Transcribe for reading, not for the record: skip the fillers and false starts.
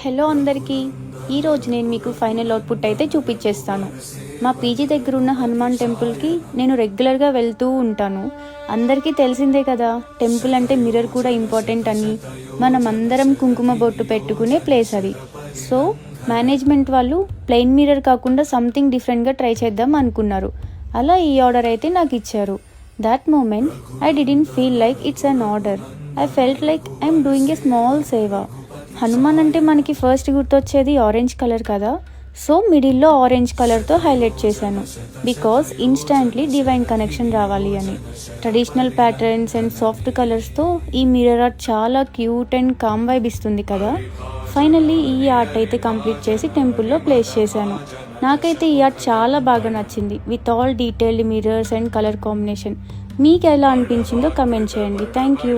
Hello అందరికీ, ఈరోజు నేను మీకు ఫైనల్ అవుట్పుట్ అయితే చూపించేస్తాను. మా పీజీ దగ్గర ఉన్న హనుమాన్ టెంపుల్కి నేను రెగ్యులర్గా వెళ్తూ ఉంటాను. అందరికీ తెలిసిందే కదా, టెంపుల్ అంటే మిర్రర్ కూడా ఇంపార్టెంట్ అని. మనం అందరం కుంకుమ బొట్టు పెట్టుకునే ప్లేస్ అది. సో మేనేజ్మెంట్ వాళ్ళు ప్లెయిన్ మిర్రర్ కాకుండా సంథింగ్ డిఫరెంట్గా ట్రై చేద్దాం అనుకున్నారు. అలా ఈ ఆర్డర్ అయితే నాకు ఇచ్చారు. That moment I didn't feel like it's an order. I felt like I'm doing a small seva. Hanuman అంటే మనకి ఫస్ట్ గుర్తొచ్చేది ఆరెంజ్ కలర్ కదా. సో మిడిల్లో ఆరెంజ్ కలర్తో హైలైట్ చేశాను, బికాస్ ఇన్స్టాంట్లీ డివైన్ కనెక్షన్ రావాలి అని. ట్రెడిషనల్ ప్యాటర్న్స్ అండ్ సాఫ్ట్ కలర్స్తో ఈ మిర్రర్ ఆర్ట్ చాలా క్యూట్ అండ్ కామ్ వైబ్ ఇస్తుంది కదా. ఫైనల్లీ ఈ ఆర్ట్ అయితే కంప్లీట్ చేసి టెంపుల్లో ప్లేస్ చేశాను. నాకైతే ఈ ఆర్ట్ చాలా బాగా నచ్చింది, with all detailed mirrors and colour combination. మీకు ఎలా అనిపించిందో కమెంట్ చేయండి. Thank you.